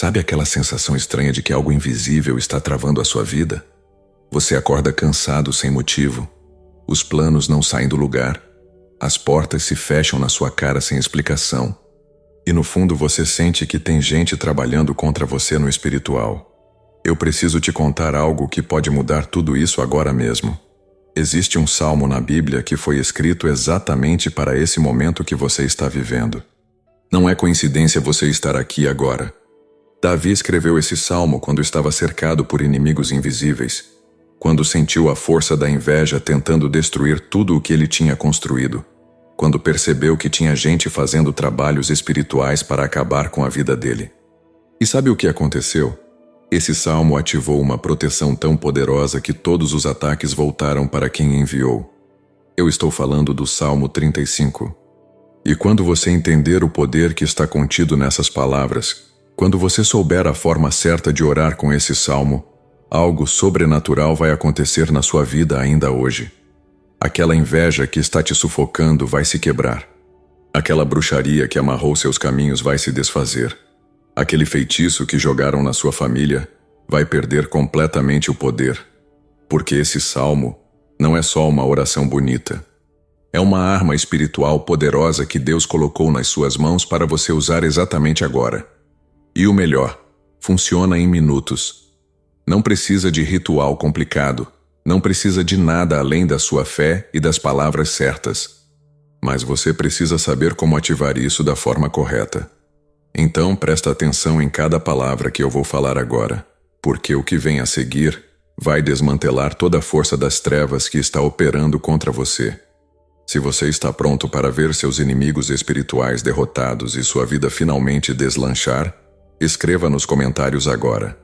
Sabe aquela sensação estranha de que algo invisível está travando a sua vida? Você acorda cansado sem motivo. Os planos não saem do lugar. As portas se fecham na sua cara sem explicação. E no fundo você sente que tem gente trabalhando contra você no espiritual. Eu preciso te contar algo que pode mudar tudo isso agora mesmo. Existe um salmo na Bíblia que foi escrito exatamente para esse momento que você está vivendo. Não é coincidência você estar aqui agora. Davi escreveu esse salmo quando estava cercado por inimigos invisíveis, quando sentiu a força da inveja tentando destruir tudo o que ele tinha construído, quando percebeu que tinha gente fazendo trabalhos espirituais para acabar com a vida dele. E sabe o que aconteceu? Esse salmo ativou uma proteção tão poderosa que todos os ataques voltaram para quem enviou. Eu estou falando do Salmo 35. E quando você entender o poder que está contido nessas palavras, quando você souber a forma certa de orar com esse salmo, algo sobrenatural vai acontecer na sua vida ainda hoje. Aquela inveja que está te sufocando vai se quebrar. Aquela bruxaria que amarrou seus caminhos vai se desfazer. Aquele feitiço que jogaram na sua família vai perder completamente o poder. Porque esse salmo não é só uma oração bonita. É uma arma espiritual poderosa que Deus colocou nas suas mãos para você usar exatamente agora. E o melhor, funciona em minutos. Não precisa de ritual complicado, não precisa de nada além da sua fé e das palavras certas. Mas você precisa saber como ativar isso da forma correta. Então presta atenção em cada palavra que eu vou falar agora, porque o que vem a seguir vai desmantelar toda a força das trevas que está operando contra você. Se você está pronto para ver seus inimigos espirituais derrotados e sua vida finalmente deslanchar, escreva nos comentários agora.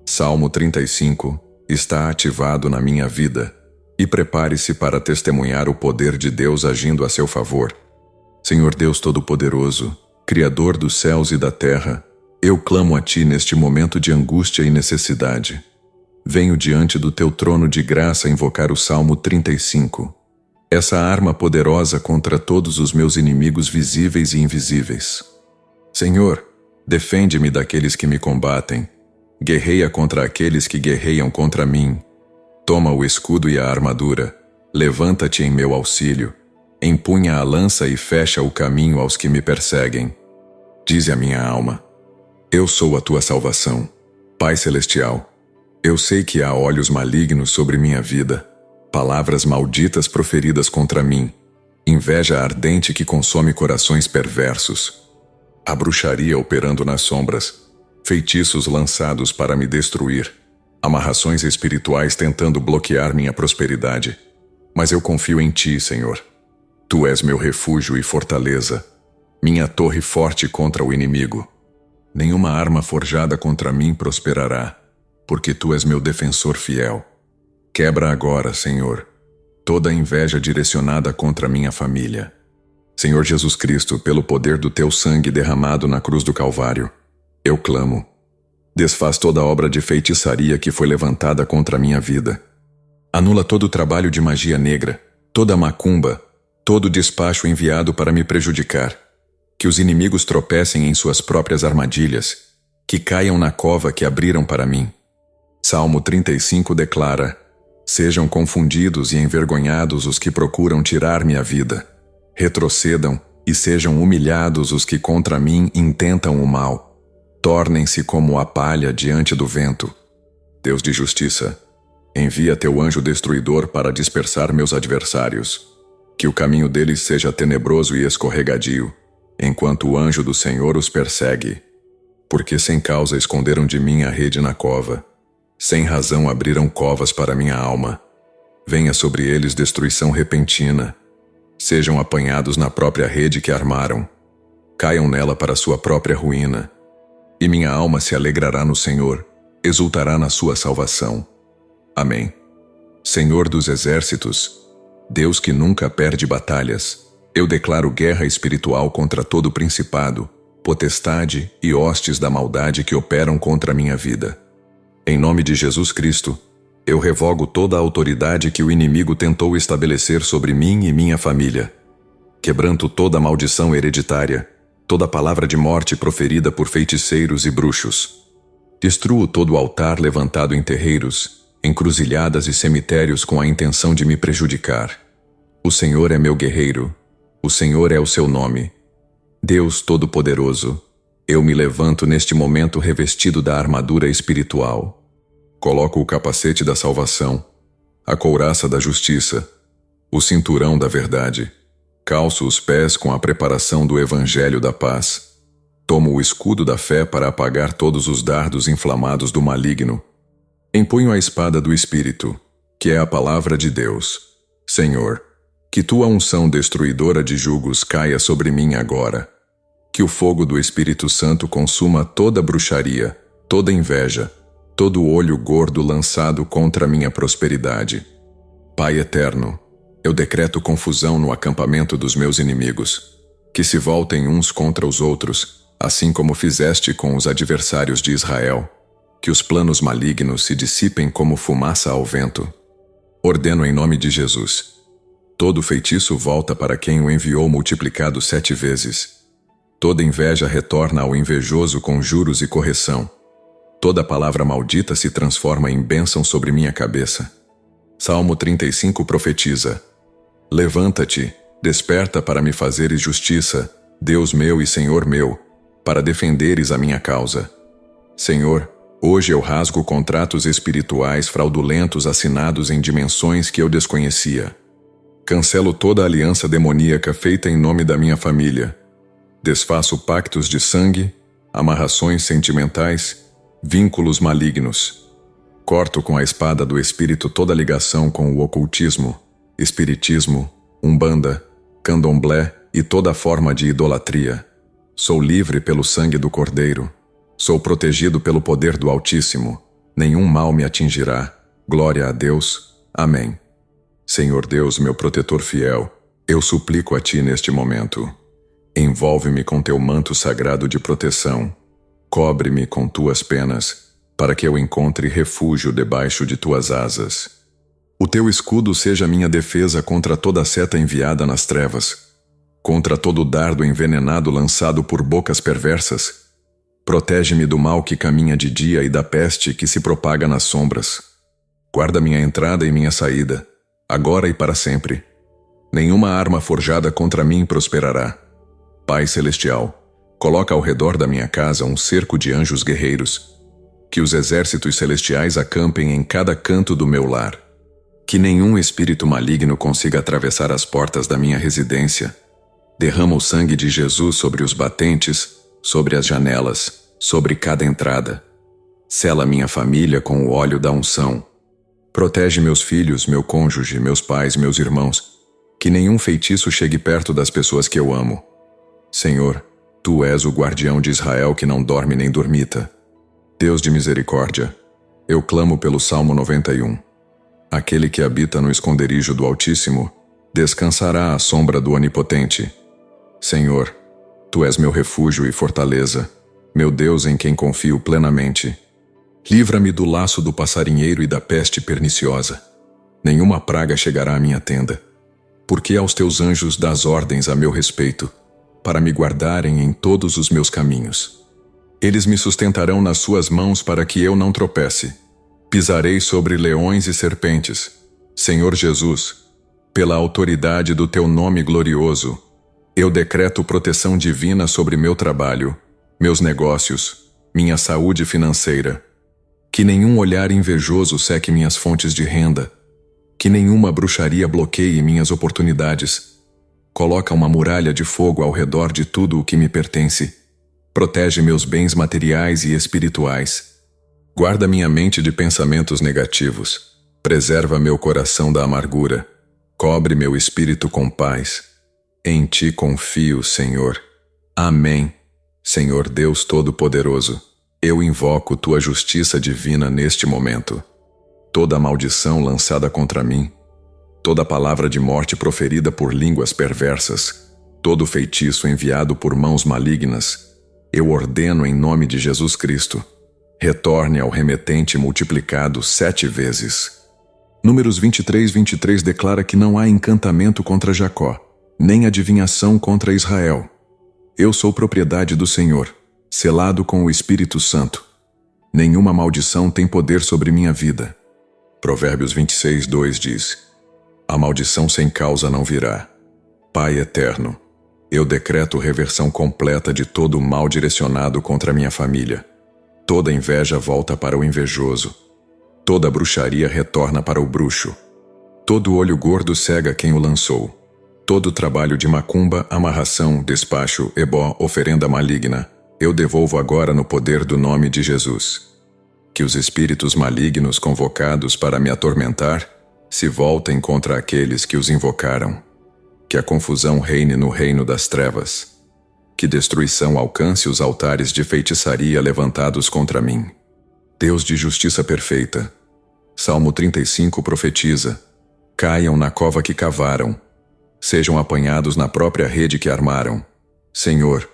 Salmo 35 está ativado na minha vida e prepare-se para testemunhar o poder de Deus agindo a seu favor. Senhor Deus Todo-Poderoso, Criador dos céus e da terra, eu clamo a Ti neste momento de angústia e necessidade. Venho diante do Teu trono de graça invocar o Salmo 35. Essa arma poderosa contra todos os meus inimigos visíveis e invisíveis. Senhor, defende-me daqueles que me combatem. Guerreia contra aqueles que guerreiam contra mim. Toma o escudo e a armadura. Levanta-te em meu auxílio. Empunha a lança e fecha o caminho aos que me perseguem. Dize a minha alma: eu sou a tua salvação. Pai Celestial, eu sei que há olhos malignos sobre minha vida, palavras malditas proferidas contra mim, inveja ardente que consome corações perversos, a bruxaria operando nas sombras, feitiços lançados para me destruir, amarrações espirituais tentando bloquear minha prosperidade. Mas eu confio em Ti, Senhor. Tu és meu refúgio e fortaleza, minha torre forte contra o inimigo. Nenhuma arma forjada contra mim prosperará, porque Tu és meu defensor fiel. Quebra agora, Senhor, toda a inveja direcionada contra minha família. Senhor Jesus Cristo, pelo poder do Teu sangue derramado na cruz do Calvário, eu clamo. Desfaz toda a obra de feitiçaria que foi levantada contra a minha vida. Anula todo o trabalho de magia negra, toda a macumba, todo o despacho enviado para me prejudicar. Que os inimigos tropecem em suas próprias armadilhas, que caiam na cova que abriram para mim. Salmo 35 declara: sejam confundidos e envergonhados os que procuram tirar-me a vida. Retrocedam e sejam humilhados os que contra mim intentam o mal. Tornem-se como a palha diante do vento. Deus de justiça, envia Teu anjo destruidor para dispersar meus adversários. Que o caminho deles seja tenebroso e escorregadio, enquanto o anjo do Senhor os persegue. Porque sem causa esconderam de mim a rede na cova. Sem razão abriram covas para minha alma. Venha sobre eles destruição repentina. Sejam apanhados na própria rede que armaram. Caiam nela para sua própria ruína. E minha alma se alegrará no Senhor, exultará na sua salvação. Amém. Senhor dos exércitos, Deus que nunca perde batalhas, eu declaro guerra espiritual contra todo principado, potestade e hostes da maldade que operam contra a minha vida. Em nome de Jesus Cristo, eu revogo toda a autoridade que o inimigo tentou estabelecer sobre mim e minha família. Quebranto toda a maldição hereditária, toda palavra de morte proferida por feiticeiros e bruxos. Destruo todo altar levantado em terreiros, encruzilhadas e cemitérios com a intenção de me prejudicar. O Senhor é meu guerreiro, o Senhor é o seu nome. Deus Todo-Poderoso, eu me levanto neste momento revestido da armadura espiritual. Coloco o capacete da salvação, a couraça da justiça, o cinturão da verdade. Calço os pés com a preparação do Evangelho da paz. Tomo o escudo da fé para apagar todos os dardos inflamados do maligno. Empunho a espada do Espírito, que é a palavra de Deus. Senhor, que tua unção destruidora de jugos caia sobre mim agora. Que o fogo do Espírito Santo consuma toda bruxaria, toda inveja, todo olho gordo lançado contra minha prosperidade. Pai eterno, eu decreto confusão no acampamento dos meus inimigos, que se voltem uns contra os outros, assim como fizeste com os adversários de Israel, que os planos malignos se dissipem como fumaça ao vento. Ordeno em nome de Jesus. Todo feitiço volta para quem o enviou multiplicado 7 vezes. Toda inveja retorna ao invejoso com juros e correção. Toda palavra maldita se transforma em bênção sobre minha cabeça. Salmo 35 profetiza: Levanta-te, desperta para me fazeres justiça, Deus meu e Senhor meu, para defenderes a minha causa. Senhor, hoje eu rasgo contratos espirituais fraudulentos assinados em dimensões que eu desconhecia. Cancelo toda aliança demoníaca feita em nome da minha família. Desfaço pactos de sangue, amarrações sentimentais, vínculos malignos. Corto com a espada do Espírito toda ligação com o ocultismo, espiritismo, umbanda, candomblé e toda forma de idolatria. Sou livre pelo sangue do Cordeiro. Sou protegido pelo poder do Altíssimo. Nenhum mal me atingirá. Glória a Deus. Amém. Senhor Deus, meu protetor fiel, eu suplico a Ti neste momento. Envolve-me com Teu manto sagrado de proteção. Cobre-me com Tuas penas, para que eu encontre refúgio debaixo de Tuas asas. O Teu escudo seja minha defesa contra toda seta enviada nas trevas, contra todo dardo envenenado lançado por bocas perversas. Protege-me do mal que caminha de dia e da peste que se propaga nas sombras. Guarda minha entrada e minha saída, agora e para sempre. Nenhuma arma forjada contra mim prosperará. Pai Celestial, coloca ao redor da minha casa um cerco de anjos guerreiros. Que os exércitos celestiais acampem em cada canto do meu lar. Que nenhum espírito maligno consiga atravessar as portas da minha residência. Derrama o sangue de Jesus sobre os batentes, sobre as janelas, sobre cada entrada. Sela minha família com o óleo da unção. Protege meus filhos, meu cônjuge, meus pais, meus irmãos. Que nenhum feitiço chegue perto das pessoas que eu amo. Senhor, Tu és o guardião de Israel que não dorme nem dormita. Deus de misericórdia, eu clamo pelo Salmo 91. Aquele que habita no esconderijo do Altíssimo descansará à sombra do Onipotente. Senhor, Tu és meu refúgio e fortaleza, meu Deus em quem confio plenamente. Livra-me do laço do passarinheiro e da peste perniciosa. Nenhuma praga chegará à minha tenda, porque aos Teus anjos dás ordens a meu respeito, para me guardarem em todos os meus caminhos. Eles me sustentarão nas suas mãos para que eu não tropece. Pisarei sobre leões e serpentes. Senhor Jesus, pela autoridade do Teu nome glorioso, eu decreto proteção divina sobre meu trabalho, meus negócios, minha saúde financeira. Que nenhum olhar invejoso seque minhas fontes de renda. Que nenhuma bruxaria bloqueie minhas oportunidades. Coloca uma muralha de fogo ao redor de tudo o que me pertence. Protege meus bens materiais e espirituais. Guarda minha mente de pensamentos negativos. Preserva meu coração da amargura. Cobre meu espírito com paz. Em Ti confio, Senhor. Amém. Senhor Deus Todo-Poderoso, eu invoco Tua justiça divina neste momento. Toda maldição lançada contra mim, toda palavra de morte proferida por línguas perversas, todo feitiço enviado por mãos malignas, eu ordeno em nome de Jesus Cristo, retorne ao remetente multiplicado 7 vezes. Números 23 declara que não há encantamento contra Jacó, nem adivinhação contra Israel. Eu sou propriedade do Senhor, selado com o Espírito Santo. Nenhuma maldição tem poder sobre minha vida. Provérbios 26:2 diz: A maldição sem causa não virá. Pai eterno, eu decreto reversão completa de todo o mal direcionado contra minha família. Toda inveja volta para o invejoso. Toda bruxaria retorna para o bruxo. Todo olho gordo cega quem o lançou. Todo trabalho de macumba, amarração, despacho, ebó, oferenda maligna, eu devolvo agora no poder do nome de Jesus. Que os espíritos malignos convocados para me atormentar se voltem contra aqueles que os invocaram. Que a confusão reine no reino das trevas. Que destruição alcance os altares de feitiçaria levantados contra mim. Deus de justiça perfeita. Salmo 35 profetiza: Caiam na cova que cavaram. Sejam apanhados na própria rede que armaram. Senhor,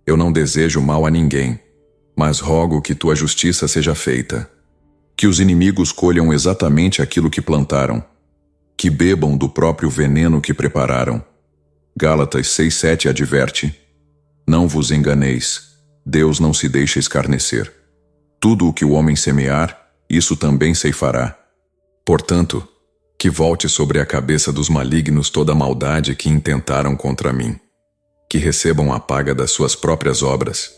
eu não desejo mal a ninguém, mas rogo que tua justiça seja feita. Que os inimigos colham exatamente aquilo que plantaram. Que bebam do próprio veneno que prepararam. Gálatas 6:7 adverte: Não vos enganeis, Deus não se deixa escarnecer. Tudo o que o homem semear, isso também ceifará. Portanto, que volte sobre a cabeça dos malignos toda a maldade que intentaram contra mim. Que recebam a paga das suas próprias obras.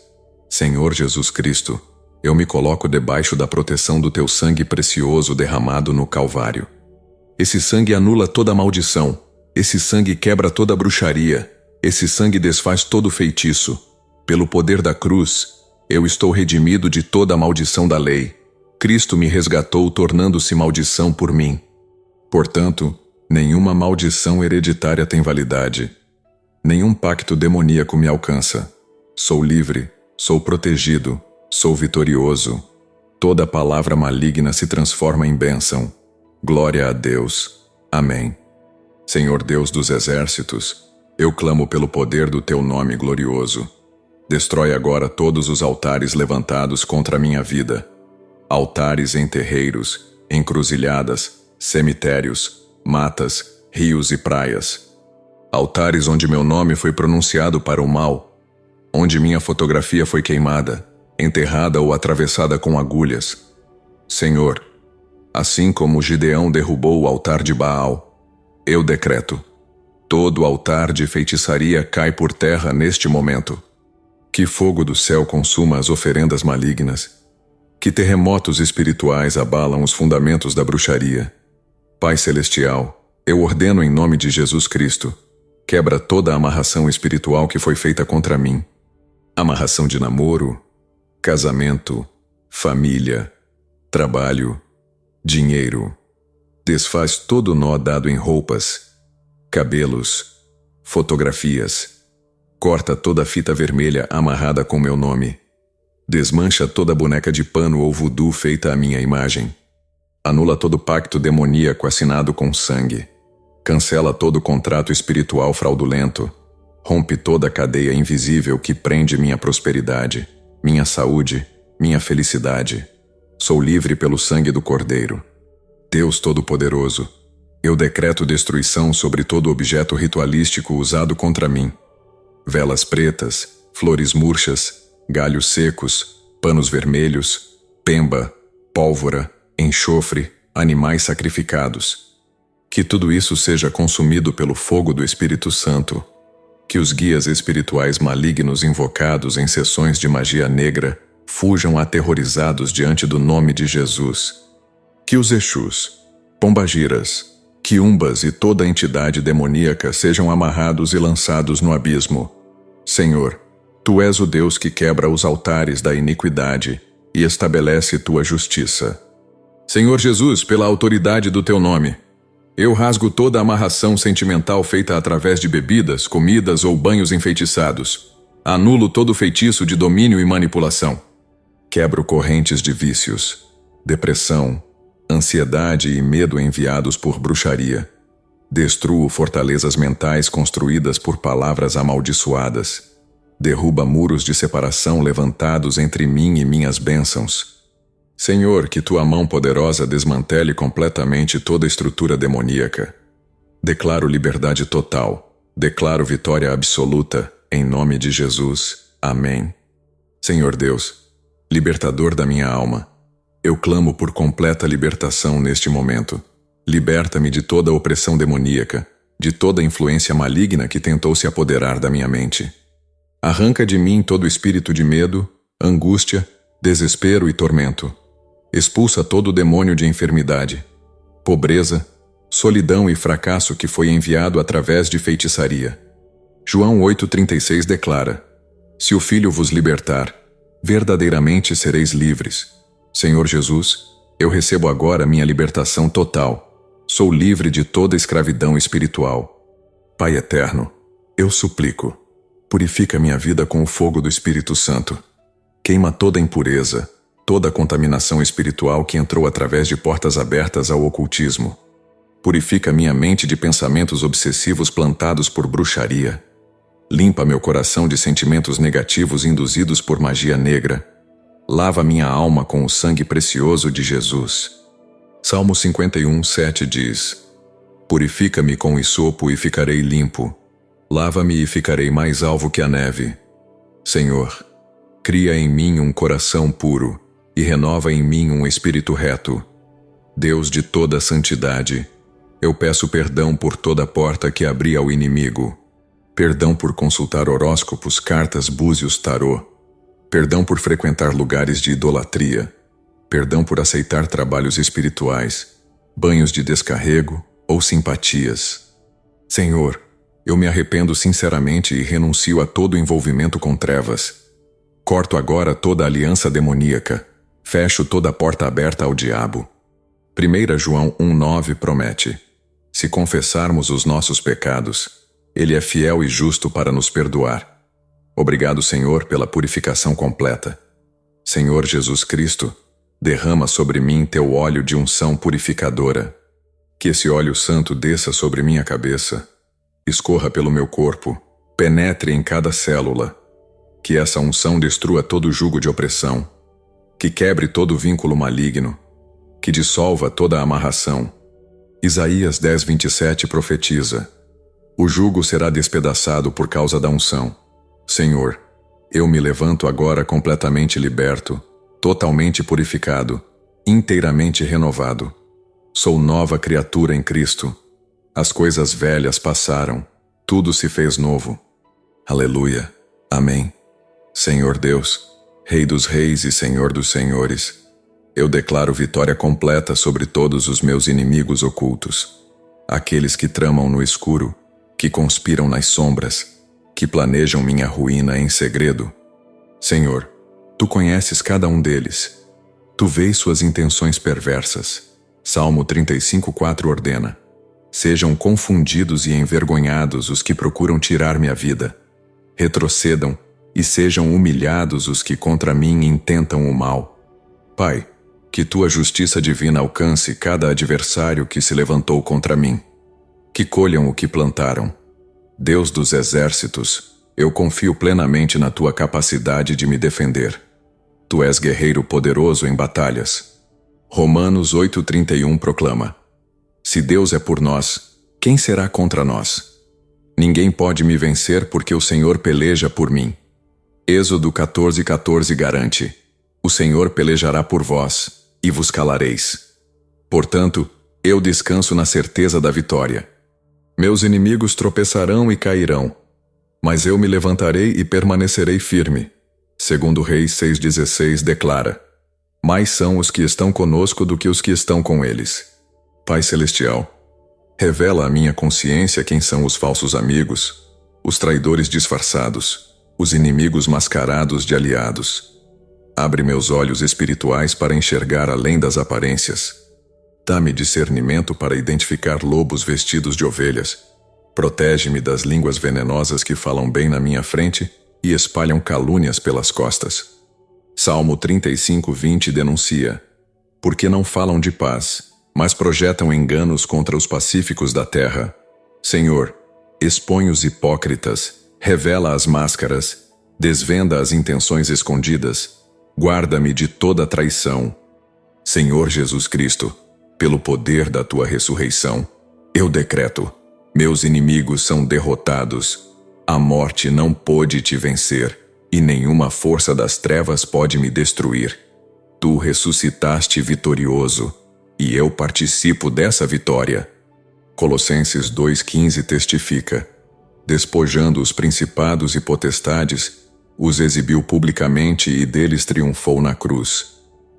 Senhor Jesus Cristo, eu me coloco debaixo da proteção do teu sangue precioso derramado no Calvário. Esse sangue anula toda maldição. Esse sangue quebra toda bruxaria. Esse sangue desfaz todo feitiço. Pelo poder da cruz, eu estou redimido de toda a maldição da lei. Cristo me resgatou, tornando-se maldição por mim. Portanto, nenhuma maldição hereditária tem validade. Nenhum pacto demoníaco me alcança. Sou livre, sou protegido, sou vitorioso. Toda palavra maligna se transforma em bênção. Glória a Deus. Amém. Senhor Deus dos exércitos, eu clamo pelo poder do teu nome glorioso. Destrói agora todos os altares levantados contra a minha vida. Altares em terreiros, encruzilhadas, cemitérios, matas, rios e praias. Altares onde meu nome foi pronunciado para o mal, onde minha fotografia foi queimada, enterrada ou atravessada com agulhas. Senhor, assim como Gideão derrubou o altar de Baal, eu decreto: todo altar de feitiçaria cai por terra neste momento. Que fogo do céu consuma as oferendas malignas. Que terremotos espirituais abalam os fundamentos da bruxaria. Pai Celestial, eu ordeno em nome de Jesus Cristo, quebra toda a amarração espiritual que foi feita contra mim. Amarração de namoro, casamento, família, trabalho, dinheiro. Desfaz todo nó dado em roupas, cabelos, fotografias. Corta toda a fita vermelha amarrada com meu nome. Desmancha toda boneca de pano ou voodoo feita à minha imagem. Anula todo pacto demoníaco assinado com sangue. Cancela todo contrato espiritual fraudulento. Rompe toda a cadeia invisível que prende minha prosperidade, minha saúde, minha felicidade. Sou livre pelo sangue do Cordeiro. Deus Todo-Poderoso, eu decreto destruição sobre todo objeto ritualístico usado contra mim. Velas pretas, flores murchas, galhos secos, panos vermelhos, pemba, pólvora, enxofre, animais sacrificados. Que tudo isso seja consumido pelo fogo do Espírito Santo. Que os guias espirituais malignos invocados em sessões de magia negra fujam aterrorizados diante do nome de Jesus. Que os Exus, pombagiras, quiumbas e toda entidade demoníaca sejam amarrados e lançados no abismo. Senhor, Tu és o Deus que quebra os altares da iniquidade e estabelece Tua justiça. Senhor Jesus, pela autoridade do Teu nome, eu rasgo toda a amarração sentimental feita através de bebidas, comidas ou banhos enfeitiçados. Anulo todo feitiço de domínio e manipulação. Quebro correntes de vícios, depressão, ansiedade e medo enviados por bruxaria. Destruo fortalezas mentais construídas por palavras amaldiçoadas. Derruba muros de separação levantados entre mim e minhas bênçãos. Senhor, que Tua mão poderosa desmantele completamente toda estrutura demoníaca. Declaro liberdade total. Declaro vitória absoluta, Em nome de Jesus. Amém. Senhor Deus, libertador da minha alma, eu clamo por completa libertação neste momento. Liberta-me de toda opressão demoníaca, de toda influência maligna que tentou se apoderar da minha mente. Arranca de mim todo espírito de medo, angústia, desespero e tormento. Expulsa todo demônio de enfermidade, pobreza, solidão e fracasso que foi enviado através de feitiçaria. João 8,36 declara: Se o Filho vos libertar, verdadeiramente sereis livres. Senhor Jesus, eu recebo agora minha libertação total. Sou livre de toda escravidão espiritual. Pai eterno, eu suplico, purifica minha vida com o fogo do Espírito Santo. Queima toda impureza, toda contaminação espiritual que entrou através de portas abertas ao ocultismo. Purifica minha mente de pensamentos obsessivos plantados por bruxaria. Limpa meu coração de sentimentos negativos induzidos por magia negra. Lava minha alma com o sangue precioso de Jesus. Salmo 51:7 diz: Purifica-me com hisopo e ficarei limpo. Lava-me e ficarei mais alvo que a neve. Senhor, cria em mim um coração puro e renova em mim um espírito reto. Deus de toda santidade, eu peço perdão por toda porta que abri ao inimigo. Perdão por consultar horóscopos, cartas, búzios, tarô. Perdão por frequentar lugares de idolatria. Perdão por aceitar trabalhos espirituais, banhos de descarrego ou simpatias. Senhor, eu me arrependo sinceramente e renuncio a todo envolvimento com trevas. Corto agora toda aliança demoníaca. Fecho toda porta aberta ao diabo. 1 João 1,9 promete: Se confessarmos os nossos pecados, Ele é fiel e justo para nos perdoar. Obrigado, Senhor, pela purificação completa. Senhor Jesus Cristo, derrama sobre mim teu óleo de unção purificadora. Que esse óleo santo desça sobre minha cabeça, escorra pelo meu corpo, penetre em cada célula. Que essa unção destrua todo jugo de opressão, que quebre todo vínculo maligno, que dissolva toda amarração. Isaías 10:27 profetiza: O jugo será despedaçado por causa da unção. Senhor, eu me levanto agora completamente liberto, totalmente purificado, inteiramente renovado. Sou nova criatura em Cristo. As coisas velhas passaram, tudo se fez novo. Aleluia. Amém. Senhor Deus, Rei dos reis e Senhor dos senhores, eu declaro vitória completa sobre todos os meus inimigos ocultos, aqueles que tramam no escuro, que conspiram nas sombras, que planejam minha ruína em segredo. Senhor, Tu conheces cada um deles. Tu vês suas intenções perversas. Salmo 35:4 ordena: Sejam confundidos e envergonhados os que procuram tirar minha vida. Retrocedam e sejam humilhados os que contra mim intentam o mal. Pai, que Tua justiça divina alcance cada adversário que se levantou contra mim. Que colham o que plantaram. Deus dos exércitos, eu confio plenamente na Tua capacidade de me defender. Tu és guerreiro poderoso em batalhas. Romanos 8:31 proclama: Se Deus é por nós, quem será contra nós? Ninguém pode me vencer porque o Senhor peleja por mim. Êxodo 14:14 garante: O Senhor pelejará por vós, e vos calareis. Portanto, eu descanso na certeza da vitória. Meus inimigos tropeçarão e cairão, mas eu me levantarei e permanecerei firme. Segundo Reis 6:16 declara: Mais são os que estão conosco do que os que estão com eles. Pai Celestial, revela à minha consciência quem são os falsos amigos, os traidores disfarçados, os inimigos mascarados de aliados. Abre meus olhos espirituais para enxergar além das aparências. Dá-me discernimento para identificar lobos vestidos de ovelhas. Protege-me das línguas venenosas que falam bem na minha frente e espalham calúnias pelas costas. Salmo 35:20 denuncia: Porque não falam de paz, mas projetam enganos contra os pacíficos da terra. Senhor, expõe os hipócritas, revela as máscaras, desvenda as intenções escondidas, guarda-me de toda traição. Senhor Jesus Cristo, pelo poder da Tua ressurreição, eu decreto: meus inimigos são derrotados, A morte não pôde te vencer, e nenhuma força das trevas pode me destruir. Tu ressuscitaste vitorioso, e eu participo dessa vitória. Colossenses 2,15 testifica: despojando os principados e potestades, os exibiu publicamente e deles triunfou na cruz.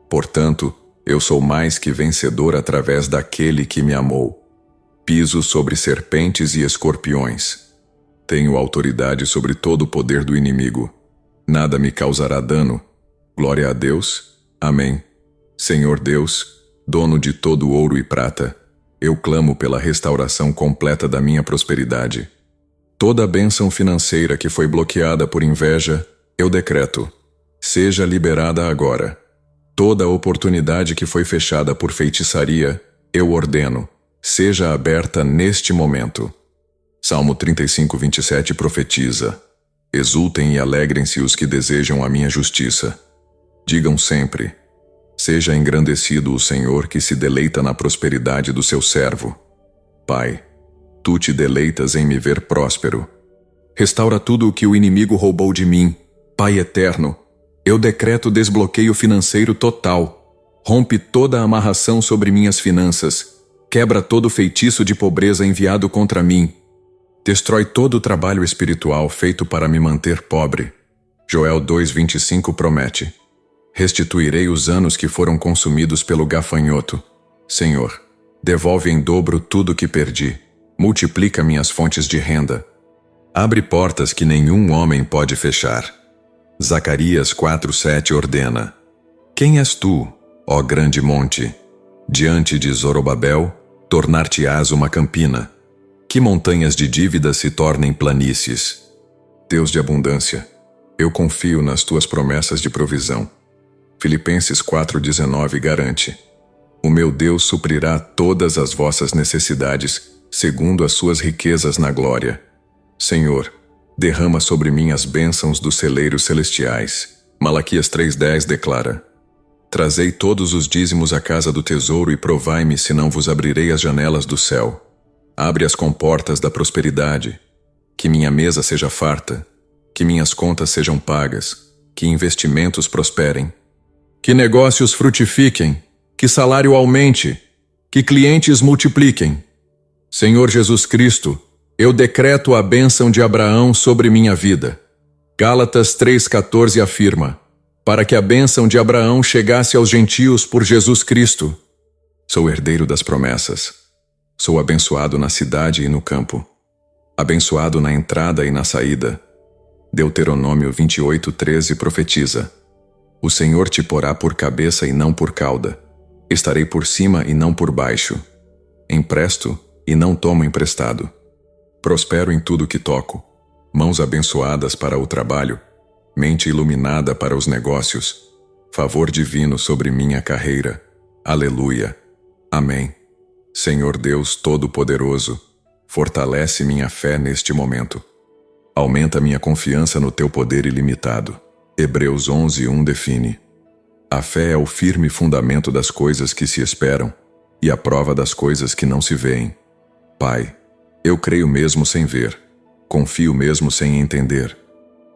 Portanto, eu sou mais que vencedor através daquele que me amou. Piso sobre serpentes e escorpiões. Tenho autoridade sobre todo o poder do inimigo. Nada me causará dano. Glória a Deus. Amém. Senhor Deus, dono de todo ouro e prata, eu clamo pela restauração completa da minha prosperidade. Toda a bênção financeira que foi bloqueada por inveja, eu decreto, seja liberada agora. Toda a oportunidade que foi fechada por feitiçaria, eu ordeno, seja aberta neste momento. Salmo 35:27 profetiza: exultem e alegrem-se os que desejam a minha justiça. Digam sempre: seja engrandecido o Senhor que se deleita na prosperidade do seu servo. Pai, tu te deleitas em me ver próspero. Restaura tudo o que o inimigo roubou de mim. Pai eterno, eu decreto desbloqueio financeiro total. Rompe toda a amarração sobre minhas finanças. Quebra todo feitiço de pobreza enviado contra mim. Destrói todo o trabalho espiritual feito para me manter pobre. Joel 2:25 promete: restituirei os anos que foram consumidos pelo gafanhoto. Senhor, devolve em dobro tudo que perdi. Multiplica minhas fontes de renda. Abre portas que nenhum homem pode fechar. Zacarias 4:7 ordena: quem és tu, ó grande monte? Diante de Zorobabel, tornar-te-ás uma campina. Que montanhas de dívidas se tornem planícies. Deus de abundância, eu confio nas tuas promessas de provisão. Filipenses 4:19 garante: o meu Deus suprirá todas as vossas necessidades, segundo as suas riquezas na glória. Senhor, derrama sobre mim as bênçãos dos celeiros celestiais. Malaquias 3:10 declara: trazei todos os dízimos à casa do tesouro e provai-me se não vos abrirei as janelas do céu. Abre as comportas da prosperidade. Que minha mesa seja farta, que minhas contas sejam pagas, que investimentos prosperem, que negócios frutifiquem, que salário aumente, que clientes multipliquem. Senhor Jesus Cristo, eu decreto a bênção de Abraão sobre minha vida. Gálatas 3:14 afirma: para que a bênção de Abraão chegasse aos gentios por Jesus Cristo. Sou herdeiro das promessas. Sou abençoado na cidade e no campo. Abençoado na entrada e na saída. Deuteronômio 28:13 profetiza: o Senhor te porá por cabeça e não por cauda. Estarei por cima e não por baixo. Empresto e não tomo emprestado. Prospero em tudo que toco. Mãos abençoadas para o trabalho. Mente iluminada para os negócios. Favor divino sobre minha carreira. Aleluia. Amém. Senhor Deus Todo-Poderoso, fortalece minha fé neste momento. Aumenta minha confiança no teu poder ilimitado. Hebreus 11:1 define: a fé é o firme fundamento das coisas que se esperam e a prova das coisas que não se veem. Pai, eu creio mesmo sem ver, confio mesmo sem entender.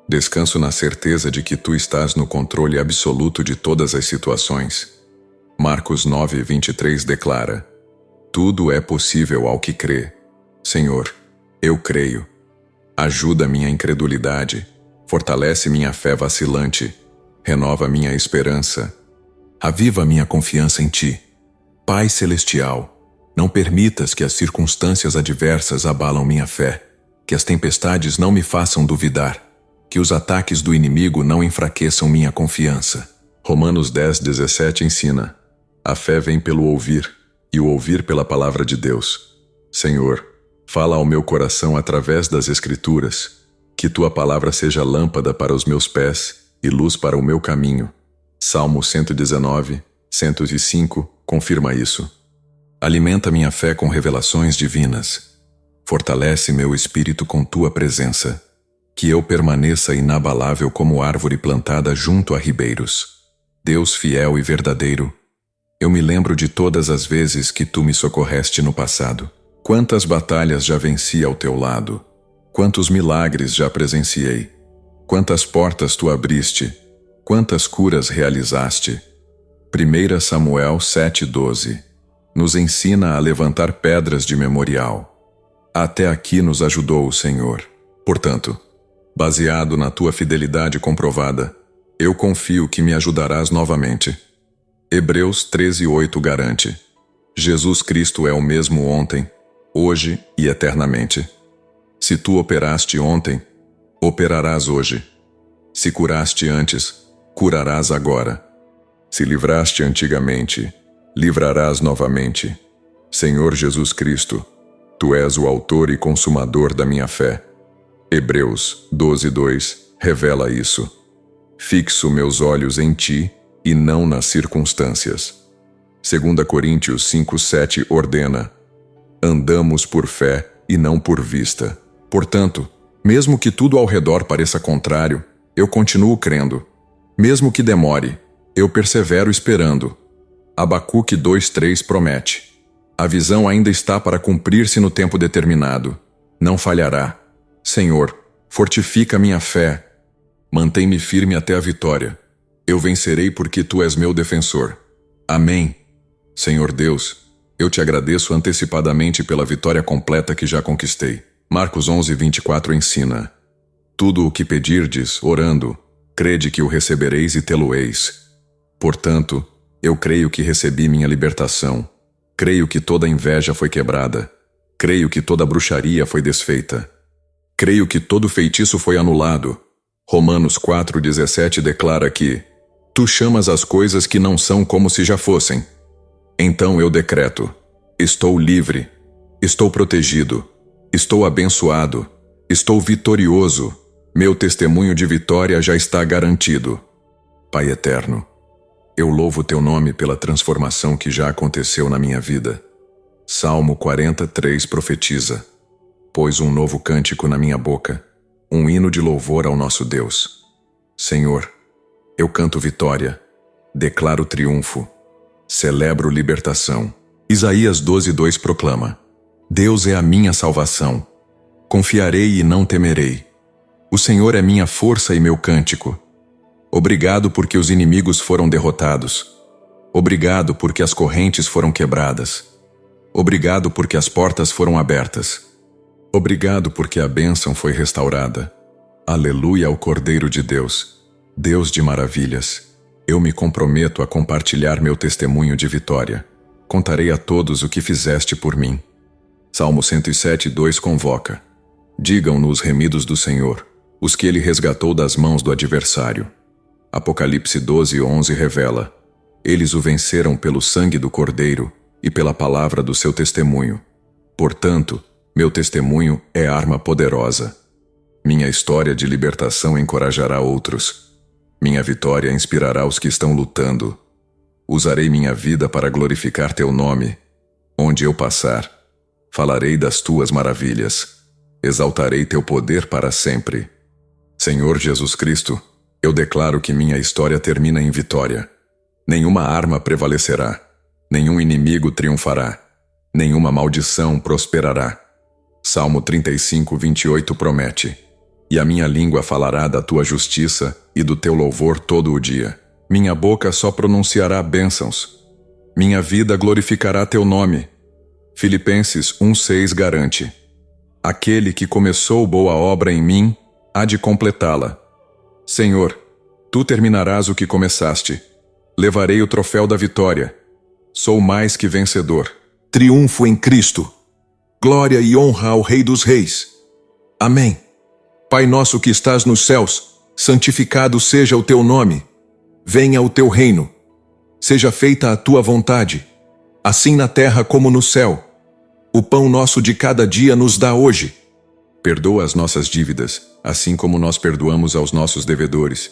Descanso na certeza de que tu estás no controle absoluto de todas as situações. Marcos 9:23 declara: tudo é possível ao que crê. Senhor, eu creio. Ajuda minha incredulidade, fortalece minha fé vacilante, renova minha esperança. Aviva minha confiança em ti. Pai Celestial, não permitas que as circunstâncias adversas abalam minha fé, que as tempestades não me façam duvidar, que os ataques do inimigo não enfraqueçam minha confiança. Romanos 10:17 ensina: a fé vem pelo ouvir, e o ouvir pela palavra de Deus. Senhor, fala ao meu coração através das Escrituras, que tua palavra seja lâmpada para os meus pés e luz para o meu caminho. Salmo 119, 105 confirma isso. Alimenta minha fé com revelações divinas. Fortalece meu espírito com tua presença, que eu permaneça inabalável como árvore plantada junto a ribeiros. Deus fiel e verdadeiro, eu me lembro de todas as vezes que tu me socorreste no passado. Quantas batalhas já venci ao teu lado. Quantos milagres já presenciei, quantas portas tu abriste, quantas curas realizaste. 1 Samuel 7,12 nos ensina a levantar pedras de memorial. Até aqui nos ajudou o Senhor. Portanto, baseado na tua fidelidade comprovada, eu confio que me ajudarás novamente. Hebreus 13,8 garante: Jesus Cristo é o mesmo ontem, hoje e eternamente. Se tu operaste ontem, operarás hoje. Se curaste antes, curarás agora. Se livraste antigamente, livrarás novamente. Senhor Jesus Cristo, tu és o autor e consumador da minha fé. Hebreus 12:2 revela isso. Fixo meus olhos em ti e não nas circunstâncias. 2 Coríntios 5:7 ordena: andamos por fé e não por vista. Portanto, mesmo que tudo ao redor pareça contrário, eu continuo crendo. Mesmo que demore, eu persevero esperando. Abacuque 2:3 promete: a visão ainda está para cumprir-se no tempo determinado. Não falhará. Senhor, fortifica minha fé. Mantém-me firme até a vitória. Eu vencerei porque tu és meu defensor. Amém. Senhor Deus, eu te agradeço antecipadamente pela vitória completa que já conquistei. Marcos 11:24 ensina: tudo o que pedirdes, orando, crede que o recebereis e tê-lo-eis. Portanto, eu creio que recebi minha libertação. Creio que toda inveja foi quebrada. Creio que toda bruxaria foi desfeita. Creio que todo feitiço foi anulado. Romanos 4:17 declara que tu chamas as coisas que não são como se já fossem. Então eu decreto: estou livre, estou protegido, estou abençoado, estou vitorioso. Meu testemunho de vitória já está garantido. Pai eterno, eu louvo teu nome pela transformação que já aconteceu na minha vida. Salmo 43 profetiza: pôs um novo cântico na minha boca, um hino de louvor ao nosso Deus. Senhor, eu canto vitória, declaro triunfo, celebro libertação. Isaías 12:2 proclama: Deus é a minha salvação. Confiarei e não temerei. O Senhor é minha força e meu cântico. Obrigado porque os inimigos foram derrotados. Obrigado porque as correntes foram quebradas. Obrigado porque as portas foram abertas. Obrigado porque a bênção foi restaurada. Aleluia ao Cordeiro de Deus, Deus de maravilhas. Eu me comprometo a compartilhar meu testemunho de vitória. Contarei a todos o que fizeste por mim. Salmo 107:2 convoca: digam-no os remidos do Senhor, os que ele resgatou das mãos do adversário. Apocalipse 12:11 revela: eles o venceram pelo sangue do Cordeiro e pela palavra do seu testemunho. Portanto, meu testemunho é arma poderosa. Minha história de libertação encorajará outros. Minha vitória inspirará os que estão lutando. Usarei minha vida para glorificar teu nome. Onde eu passar, falarei das tuas maravilhas. Exaltarei teu poder para sempre. Senhor Jesus Cristo, eu declaro que minha história termina em vitória. Nenhuma arma prevalecerá. Nenhum inimigo triunfará. Nenhuma maldição prosperará. Salmo 35:28 promete: e a minha língua falará da tua justiça e do teu louvor todo o dia. Minha boca só pronunciará bênçãos. Minha vida glorificará teu nome. Filipenses 1:6 garante: aquele que começou boa obra em mim, há de completá-la. Senhor, tu terminarás o que começaste. Levarei o troféu da vitória. Sou mais que vencedor. Triunfo em Cristo. Glória e honra ao Rei dos Reis. Amém. Pai nosso que estás nos céus, santificado seja o teu nome. Venha o teu reino. Seja feita a tua vontade, assim na terra como no céu. O pão nosso de cada dia nos dá hoje. Perdoa as nossas dívidas, assim como nós perdoamos aos nossos devedores.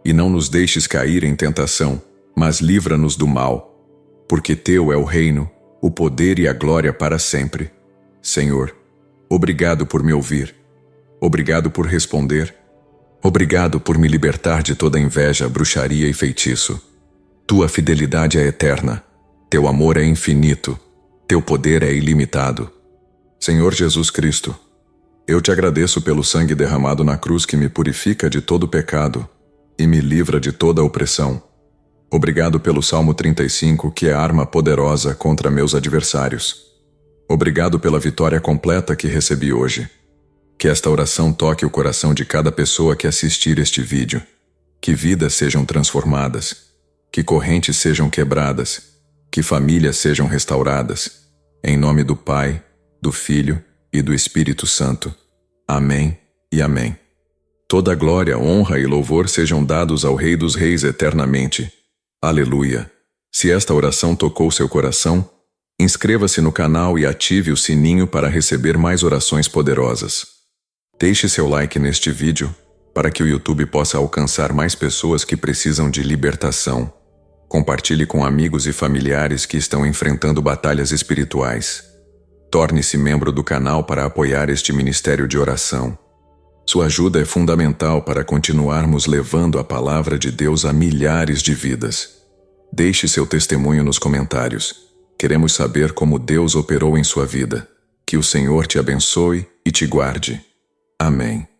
E não nos deixes cair em tentação, mas livra-nos do mal. Porque teu é o reino, o poder e a glória para sempre. Senhor, obrigado por me ouvir. Obrigado por responder. Obrigado por me libertar de toda inveja, bruxaria e feitiço. Tua fidelidade é eterna. Teu amor é infinito. Teu poder é ilimitado. Senhor Jesus Cristo, Eu te agradeço pelo sangue derramado na cruz que me purifica de todo pecado e me livra de toda opressão. Obrigado pelo Salmo 35, que é arma poderosa contra meus adversários. Obrigado pela vitória completa que recebi hoje. Que esta oração toque o coração de cada pessoa que assistir este vídeo. Que vidas sejam transformadas. Que correntes sejam quebradas. Que famílias sejam restauradas. Em nome do Pai, do Filho e do Espírito Santo. Amém e amém. Toda glória, honra e louvor sejam dados ao Rei dos Reis eternamente. Aleluia. Se esta oração tocou seu coração, inscreva-se no canal e ative o sininho para receber mais orações poderosas. Deixe seu like neste vídeo para que o YouTube possa alcançar mais pessoas que precisam de libertação. Compartilhe com amigos e familiares que estão enfrentando batalhas espirituais. Torne-se membro do canal para apoiar este ministério de oração. Sua ajuda é fundamental para continuarmos levando a palavra de Deus a milhares de vidas. Deixe seu testemunho nos comentários. Queremos saber como Deus operou em sua vida. Que o Senhor te abençoe e te guarde. Amém.